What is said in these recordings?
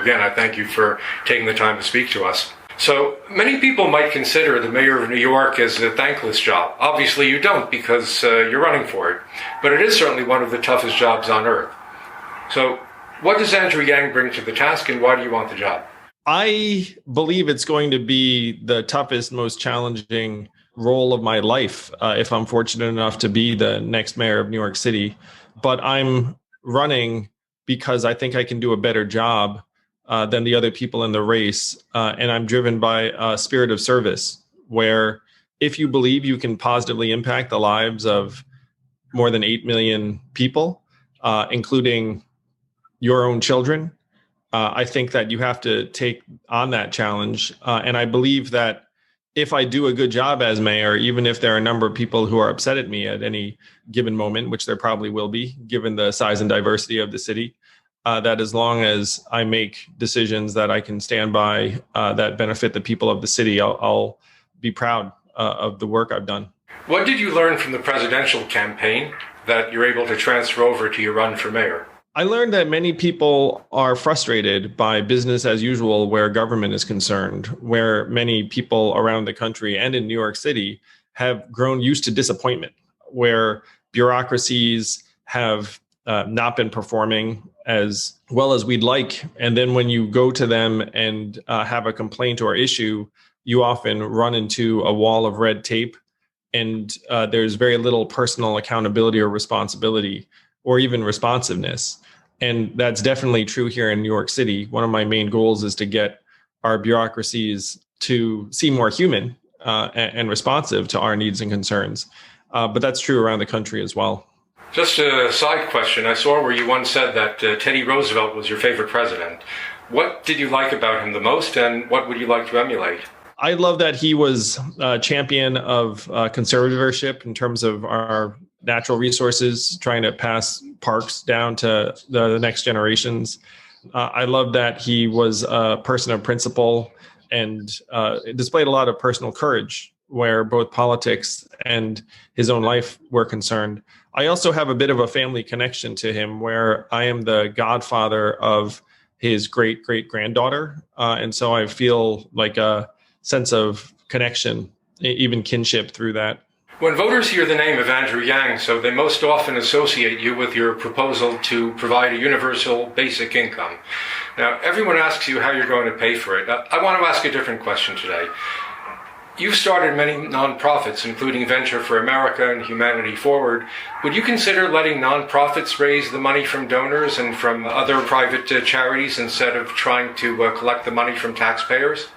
again, I thank you for taking the time to speak to us. So many people might consider the mayor of New York as a thankless job. Obviously you don't, because you're running for it. But it is certainly one of the toughest jobs on earth. So what does Andrew Yang bring to the task, and why do you want the job? I believe it's going to be the toughest, most challenging role of my life if I'm fortunate enough to be the next mayor of New York City. But I'm running because I think I can do a better job than the other people in the race. And I'm driven by a spirit of service, where if you believe you can positively impact the lives of more than 8 million people, including your own children, I think that you have to take on that challenge. And I believe that if I do a good job as mayor, even if there are a number of people who are upset at me at any given moment, which there probably will be, given the size and diversity of the city, that as long as I make decisions that I can stand by that benefit the people of the city, I'll be proud of the work I've done. What did you learn from the presidential campaign that you're able to transfer over to your run for mayor? I learned that many people are frustrated by business as usual where government is concerned, where many people around the country and in New York City have grown used to disappointment, where bureaucracies have not been performing as well as we'd like. And then when you go to them and have a complaint or issue, you often run into a wall of red tape, and there's very little personal accountability or responsibility or even responsiveness. And that's definitely true here in New York City. One of my main goals is to get our bureaucracies to seem more human and responsive to our needs and concerns. But that's true around the country as well. Just a side question. I saw where you once said that Teddy Roosevelt was your favorite president. What did you like about him the most, and what would you like to emulate? I love that he was a champion of conservatorship in terms of our natural resources, trying to pass parks down to the next generations. I love that he was a person of principle and displayed a lot of personal courage where both politics and his own life were concerned. I also have a bit of a family connection to him, where I am the godfather of his great-great-granddaughter. And so I feel like a sense of connection, even kinship through that. When voters hear the name of Andrew Yang, so they most often associate you with your proposal to provide a universal basic income. Now, everyone asks you how you're going to pay for it. I want to ask a different question today. You've started many nonprofits, including Venture for America and Humanity Forward. Would you consider letting nonprofits raise the money from donors and from other private charities instead of trying to collect the money from taxpayers?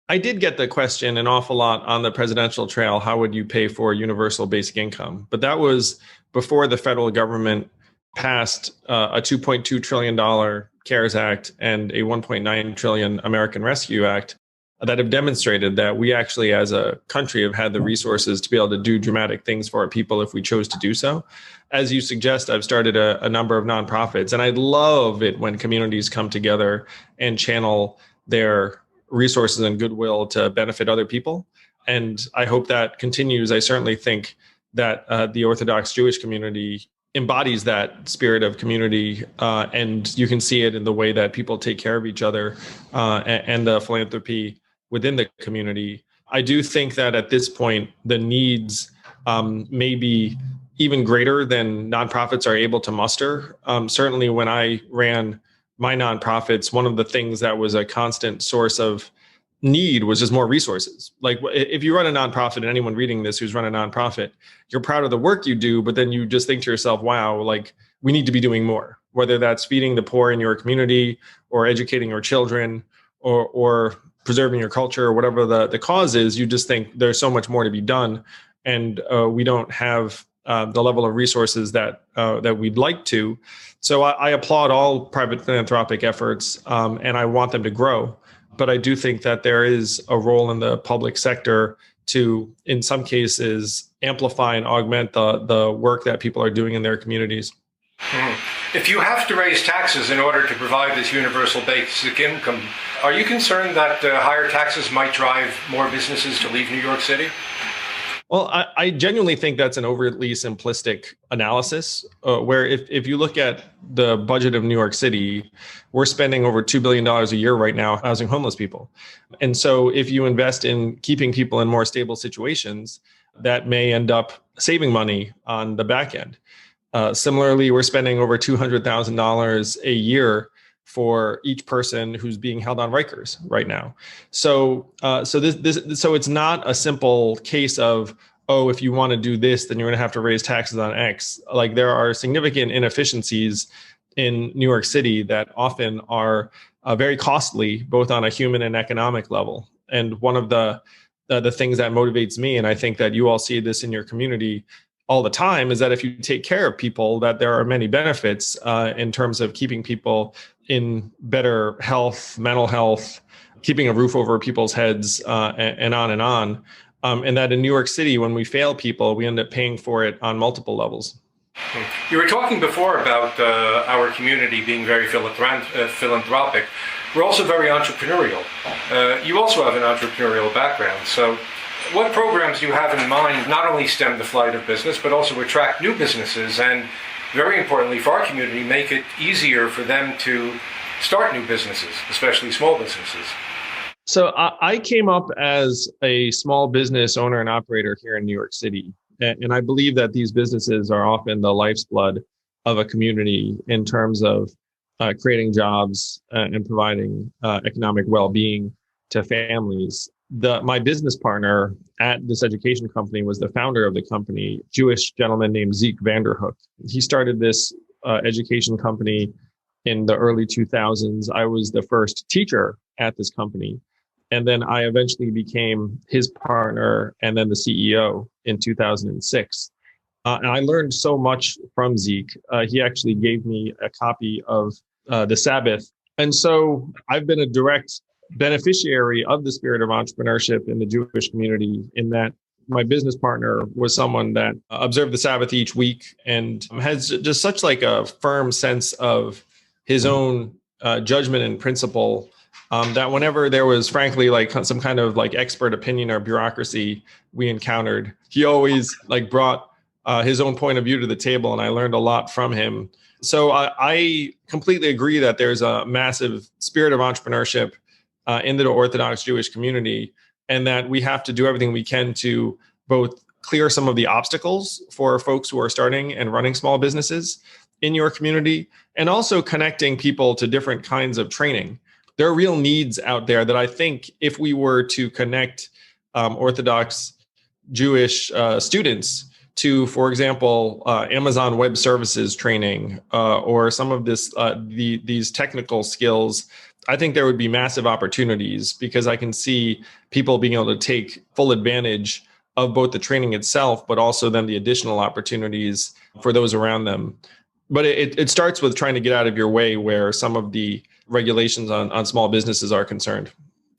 I did get the question an awful lot on the presidential trail, how would you pay for universal basic income? But that was before the federal government passed a $2.2 trillion CARES Act and a $1.9 trillion American Rescue Act that have demonstrated that we actually as a country have had the resources to be able to do dramatic things for our people if we chose to do so. As you suggest, I've started a number of nonprofits, and I love it when communities come together and channel their resources and goodwill to benefit other people. And I hope that continues. I certainly think that the Orthodox Jewish community embodies that spirit of community. And you can see it in the way that people take care of each other and the philanthropy within the community. I do think that at this point, the needs may be even greater than nonprofits are able to muster. Certainly when I ran my nonprofits, one of the things that was a constant source of need was just more resources. Like if you run a nonprofit, and anyone reading this who's run a nonprofit, you're proud of the work you do, but then you just think to yourself, wow, like we need to be doing more, whether that's feeding the poor in your community or educating your children or preserving your culture or whatever the cause is. You just think there's so much more to be done. And we don't have the level of resources that we'd like to. So I applaud all private philanthropic efforts, and I want them to grow. But I do think that there is a role in the public sector to, in some cases, amplify and augment the work that people are doing in their communities. If you have to raise taxes in order to provide this universal basic income, are you concerned that higher taxes might drive more businesses to leave New York City? Well, I genuinely think that's an overly simplistic analysis, where if you look at the budget of New York City, we're spending over $2 billion a year right now housing homeless people. And so if you invest in keeping people in more stable situations, that may end up saving money on the back end. Similarly, we're spending over $200,000 a year for each person who's being held on Rikers right now. So it's not a simple case of, oh, if you want to do this, then you're going to have to raise taxes on X. Like, there are significant inefficiencies in New York City that often are very costly, both on a human and economic level. And one of the things that motivates me, and I think that you all see this in your community all the time, is that if you take care of people, that there are many benefits in terms of keeping people in better health, mental health, keeping a roof over people's heads, and on and on. And that in New York City, when we fail people, we end up paying for it on multiple levels. You were talking before about our community being very philanthropic. We're also very entrepreneurial. You also have an entrepreneurial background. So what programs do you have in mind not only stem the flight of business, but also attract new businesses and, very importantly for our community, make it easier for them to start new businesses, especially small businesses? So I came up as a small business owner and operator here in New York City. And I believe that these businesses are often the lifeblood of a community in terms of creating jobs and providing economic well-being to families. My business partner at this education company was the founder of the company, Jewish gentleman named Zeke Vanderhook. He started this education company in the early 2000s. I was the first teacher at this company. And then I eventually became his partner and then the CEO in 2006. And I learned so much from Zeke. He actually gave me a copy of the Sabbath. And so I've been a direct beneficiary of the spirit of entrepreneurship in the Jewish community, in that my business partner was someone that observed the Sabbath each week and has just such like a firm sense of his own judgment and principle, that whenever there was frankly like some kind of like expert opinion or bureaucracy we encountered, he always like brought his own point of view to the table, and I learned a lot from him. So I completely agree that there's a massive spirit of entrepreneurship in the Orthodox Jewish community, and that we have to do everything we can to both clear some of the obstacles for folks who are starting and running small businesses in your community, and also connecting people to different kinds of training. There are real needs out there that I think if we were to connect Orthodox Jewish students to, for example, Amazon Web Services training or some of these technical skills, I think there would be massive opportunities, because I can see people being able to take full advantage of both the training itself, but also then the additional opportunities for those around them. But it starts with trying to get out of your way where some of the regulations on small businesses are concerned.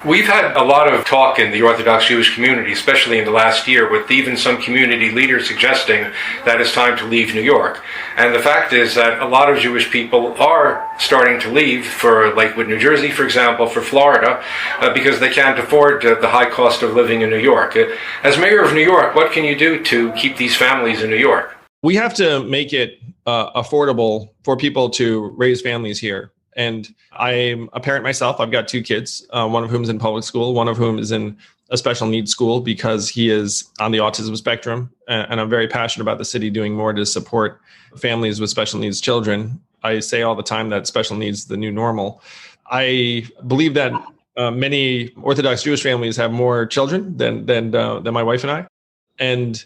We've had a lot of talk in the Orthodox Jewish community, especially in the last year, with even some community leaders suggesting that it's time to leave New York. And the fact is that a lot of Jewish people are starting to leave for Lakewood, New Jersey, for example, for Florida, because they can't afford the high cost of living in New York. As mayor of New York, what can you do to keep these families in New York? We have to make it affordable for people to raise families here. And I'm a parent myself. I've got two kids, one of whom is in public school, one of whom is in a special needs school because he is on the autism spectrum. And I'm very passionate about the city doing more to support families with special needs children. I say all the time that special needs is the new normal. I believe that many Orthodox Jewish families have more children than my wife and I. And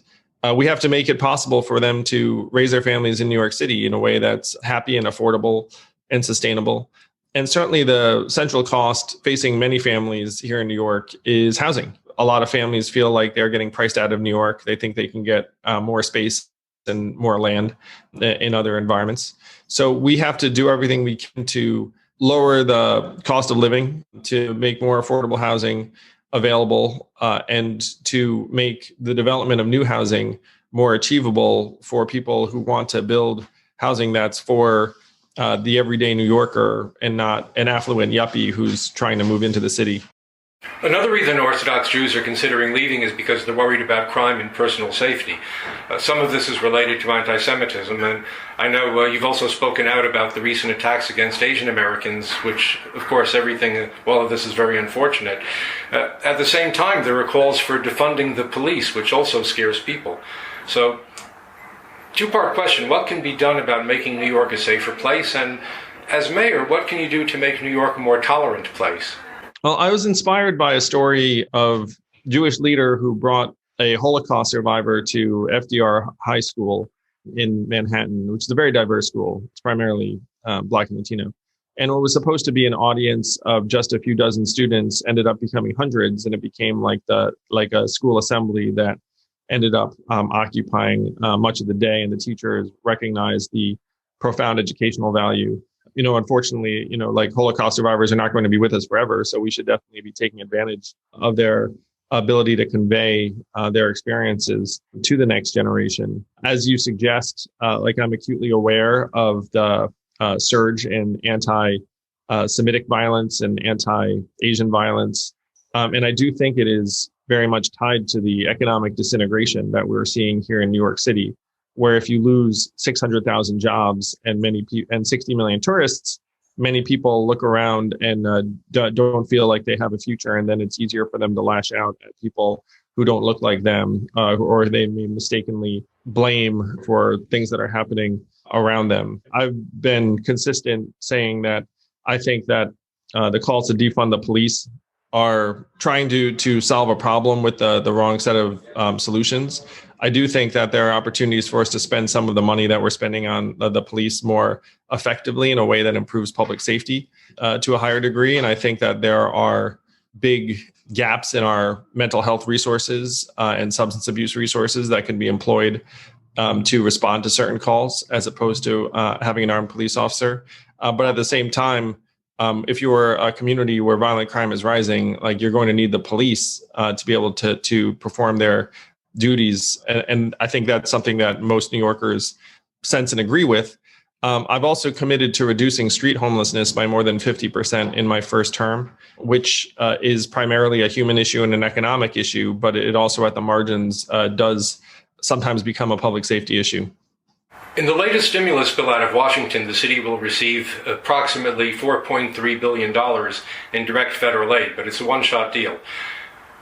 we have to make it possible for them to raise their families in New York City in a way that's happy and affordable and sustainable. And certainly the central cost facing many families here in New York is housing. A lot of families feel like they're getting priced out of New York. They think they can get more space and more land in other environments. So we have to do everything we can to lower the cost of living, to make more affordable housing available, and to make the development of new housing more achievable for people who want to build housing that's for the everyday New Yorker and not an affluent yuppie who's trying to move into the city. Another reason Orthodox Jews are considering leaving is because they're worried about crime and personal safety. Some of this is related to anti-Semitism, and I know you've also spoken out about the recent attacks against Asian Americans, which, of course, all of this is very unfortunate. At the same time, there are calls for defunding the police, which also scares people. So, two-part question: what can be done about making New York a safer place? And as mayor, what can you do to make New York a more tolerant place? Well, I was inspired by a story of a Jewish leader who brought a Holocaust survivor to FDR High School in Manhattan, which is a very diverse school. It's primarily Black and Latino. And what was supposed to be an audience of just a few dozen students ended up becoming hundreds, and it became like a school assembly that ended up occupying much of the day, and the teachers recognized the profound educational value. Unfortunately, like Holocaust survivors are not going to be with us forever. So we should definitely be taking advantage of their ability to convey their experiences to the next generation. As you suggest, I'm acutely aware of the surge in anti-Semitic violence and anti-Asian violence. And I do think it is very much tied to the economic disintegration that we're seeing here in New York City, where if you lose 600,000 jobs and 60 million tourists, many people look around and don't feel like they have a future, and then it's easier for them to lash out at people who don't look like them, or they may mistakenly blame for things that are happening around them. I've been consistent saying that I think that the calls to defund the police are trying to solve a problem with the wrong set of solutions. I do think that there are opportunities for us to spend some of the money that we're spending on the police more effectively in a way that improves public safety to a higher degree. And I think that there are big gaps in our mental health resources and substance abuse resources that can be employed to respond to certain calls, as opposed to having an armed police officer. But at the same time, if you're a community where violent crime is rising, you're going to need the police to be able to perform their duties. And I think that's something that most New Yorkers sense and agree with. I've also committed to reducing street homelessness by more than 50% in my first term, which is primarily a human issue and an economic issue, but it also at the margins does sometimes become a public safety issue. In the latest stimulus bill out of Washington, the city will receive approximately $4.3 billion in direct federal aid, but it's a one-shot deal.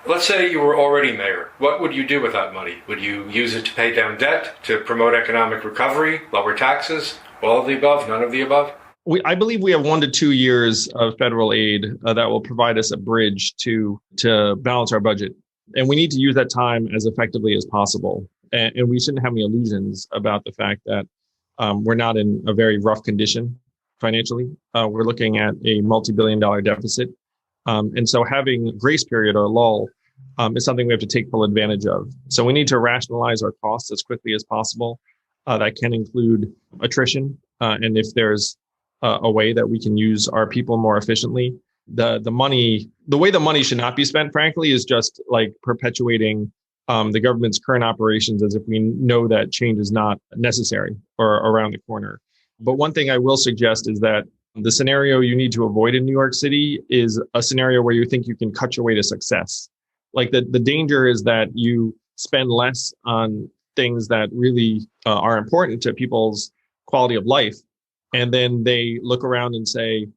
Let's say you were already mayor. What would you do with that money? Would you use it to pay down debt, to promote economic recovery, lower taxes, all of the above, none of the above? I believe we have 1 to 2 years of federal aid that will provide us a bridge to balance our budget. And we need to use that time as effectively as possible. And we shouldn't have any illusions about the fact that we're not in a very rough condition financially. We're looking at a multi-billion-dollar deficit. And so having a grace period or a lull is something we have to take full advantage of. So we need to rationalize our costs as quickly as possible. That can include attrition. And if there's a way that we can use our people more efficiently, the way the money should not be spent, frankly, is just like perpetuating the government's current operations as if we know that change is not necessary or around the corner. But one thing I will suggest is that the scenario you need to avoid in New York City is a scenario where you think you can cut your way to success. Like the danger is that you spend less on things that really are important to people's quality of life. And then they look around and say,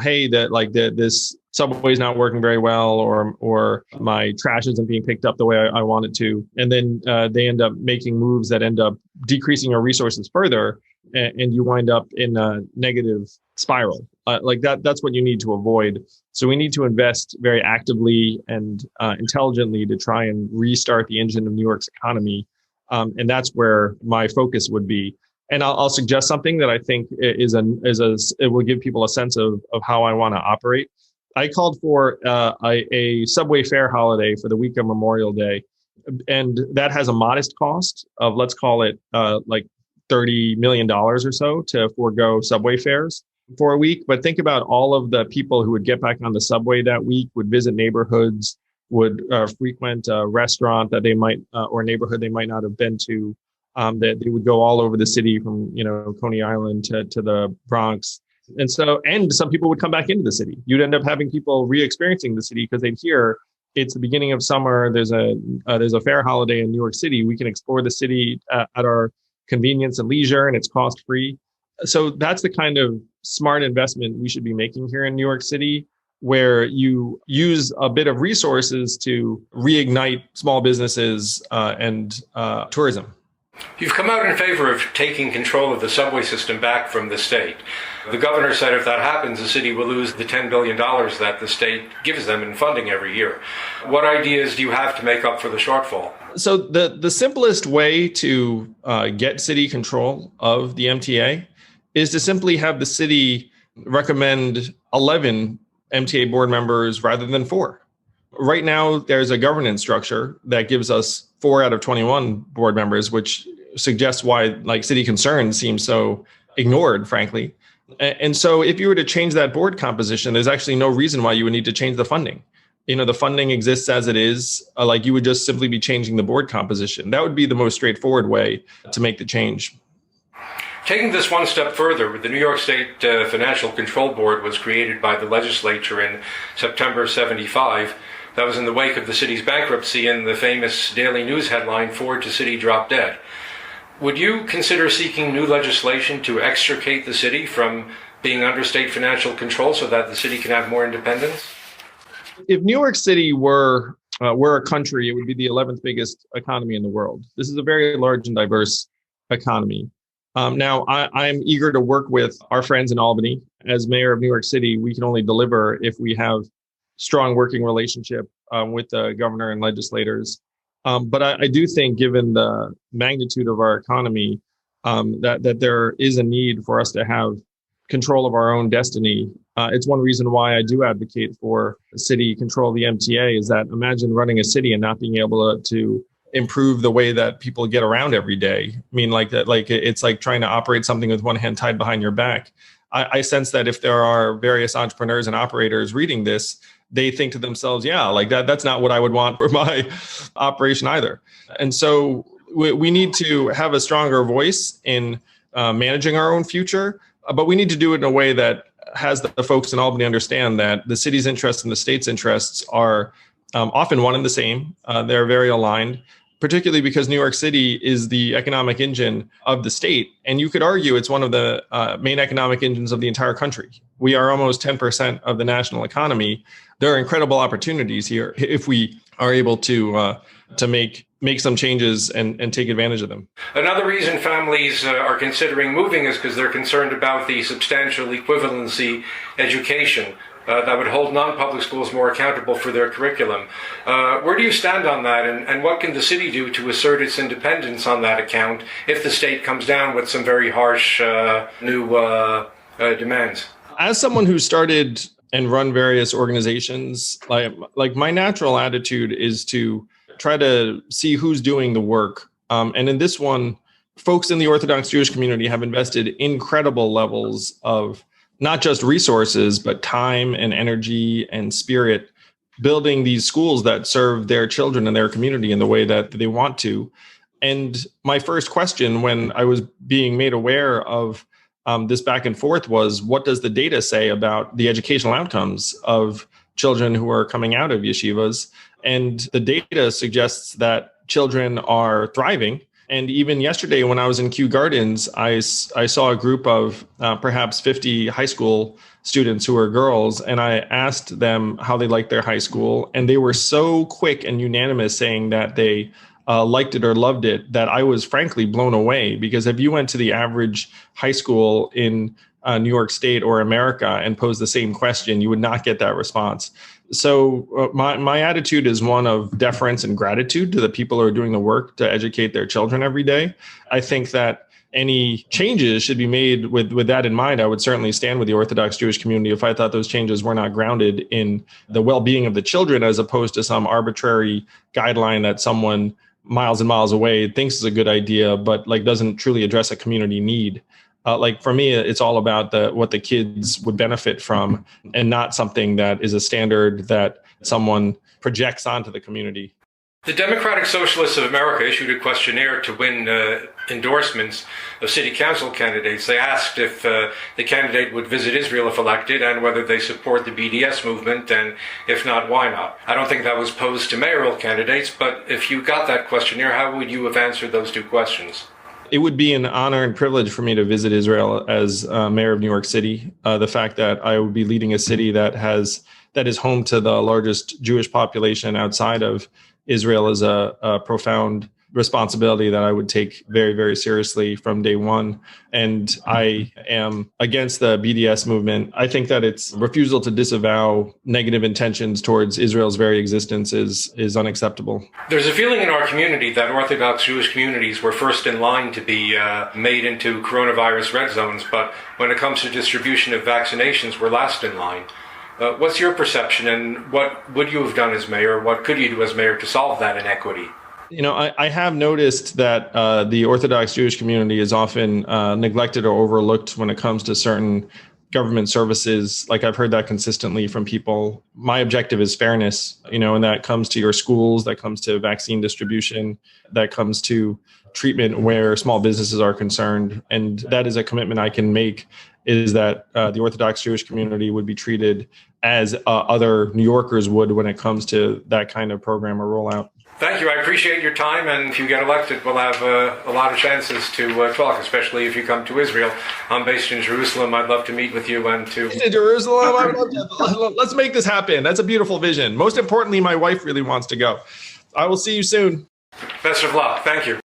hey, this subway is not working very well, or my trash isn't being picked up the way I want it to. And then they end up making moves that end up decreasing your resources further, and you wind up in a negative spiral. That's what you need to avoid. So we need to invest very actively and intelligently to try and restart the engine of New York's economy. And that's where my focus would be. And I'll suggest something that I think it will give people a sense of how I want to operate. I called for a subway fare holiday for the week of Memorial Day, and that has a modest cost of, let's call it $30 million or so to forego subway fares for a week. But think about all of the people who would get back on the subway that week, would visit neighborhoods, would frequent a restaurant that they might or neighborhood they might not have been to. That they would go all over the city from Coney Island to the Bronx, And some people would come back into the city. You'd end up having people re-experiencing the city because they'd hear it's the beginning of summer. There's a fair holiday in New York City. We can explore the city at our convenience and leisure, and it's cost free. So that's the kind of smart investment we should be making here in New York City, where you use a bit of resources to reignite small businesses and tourism. You've come out in favor of taking control of the subway system back from the state. The governor said if that happens, the city will lose the $10 billion that the state gives them in funding every year. What ideas do you have to make up for the shortfall? So the simplest way to get city control of the MTA is to simply have the city recommend 11 MTA board members rather than 4. Right now, there's a governance structure that gives us 4 out of 21 board members, which suggests why city concerns seem so ignored, frankly. And so if you were to change that board composition, there's actually no reason why you would need to change the funding. The funding exists as it is. You would just simply be changing the board composition. That would be the most straightforward way to make the change. Taking this one step further, the New York State Financial Control Board was created by the legislature in September '75. That was in the wake of the city's bankruptcy and the famous daily news headline, "Ford to City Drop Dead." Would you consider seeking new legislation to extricate the city from being under state financial control so that the city can have more independence? If New York City were a country, it would be the 11th biggest economy in the world. This is a very large and diverse economy. Now, I'm eager to work with our friends in Albany. As mayor of New York City, we can only deliver if we have strong working relationship with the governor and legislators. But I do think, given the magnitude of our economy, that there is a need for us to have control of our own destiny. It's one reason why I do advocate for city control of the MTA, is that imagine running a city and not being able to improve the way that people get around every day. I mean, it's like trying to operate something with one hand tied behind your back. I sense that if there are various entrepreneurs and operators reading this, they think to themselves, that's not what I would want for my operation either. And so we need to have a stronger voice in managing our own future, but we need to do it in a way that has the folks in Albany understand that the city's interests and the state's interests are often one and the same. They're very aligned, particularly because New York City is the economic engine of the state. And you could argue it's one of the main economic engines of the entire country. We are almost 10% of the national economy. There are incredible opportunities here if we are able to make some changes and take advantage of them. Another reason families are considering moving is because they're concerned about the substantial equivalency education that would hold non-public schools more accountable for their curriculum. Where do you stand on that, and what can the city do to assert its independence on that account if the state comes down with some very harsh new demands? As someone who started and run various organizations, like my natural attitude is to try to see who's doing the work. And in this one, folks in the Orthodox Jewish community have invested incredible levels of not just resources, but time and energy and spirit, building these schools that serve their children and their community in the way that they want to. And my first question when I was being made aware of this back and forth was, what does the data say about the educational outcomes of children who are coming out of yeshivas? And the data suggests that children are thriving. And even yesterday, when I was in Kew Gardens, I saw a group of perhaps 50 high school students who are girls, and I asked them how they liked their high school. And they were so quick and unanimous saying that they liked it or loved it, that I was frankly blown away. Because if you went to the average high school in New York State or America and posed the same question, you would not get that response. So my attitude is one of deference and gratitude to the people who are doing the work to educate their children every day. I think that any changes should be made with that in mind. I would certainly stand with the Orthodox Jewish community if I thought those changes were not grounded in the well-being of the children, as opposed to some arbitrary guideline that someone miles and miles away thinks is a good idea, but doesn't truly address a community need. For me, it's all about what the kids would benefit from, and not something that is a standard that someone projects onto the community. The Democratic Socialists of America issued a questionnaire to win endorsements of city council candidates. They asked if the candidate would visit Israel if elected and whether they support the BDS movement, and if not, why not. I don't think that was posed to mayoral candidates, but if you got that questionnaire, how would you have answered those two questions? It would be an honor and privilege for me to visit Israel as mayor of New York City. The fact that I would be leading a city that is home to the largest Jewish population outside of Israel is a profound responsibility that I would take very, very seriously from day one. And I am against the BDS movement. I think that its refusal to disavow negative intentions towards Israel's very existence is unacceptable. There's a feeling in our community that Orthodox Jewish communities were first in line to be made into coronavirus red zones, but when it comes to distribution of vaccinations, we're last in line. What's your perception, and what would you have done as mayor? What could you do as mayor to solve that inequity? I have noticed that the Orthodox Jewish community is often neglected or overlooked when it comes to certain government services. Like, I've heard that consistently from people. My objective is fairness, and that comes to your schools, that comes to vaccine distribution, that comes to treatment where small businesses are concerned. And that is a commitment I can make, is that the Orthodox Jewish community would be treated as other New Yorkers would when it comes to that kind of program or rollout. Thank you. I appreciate your time, and if you get elected, we'll have a lot of chances to talk, especially if you come to Israel. I'm based in Jerusalem. I'd love to meet with you and to... Jerusalem? Let's make this happen. That's a beautiful vision. Most importantly, my wife really wants to go. I will see you soon. Best of luck. Thank you.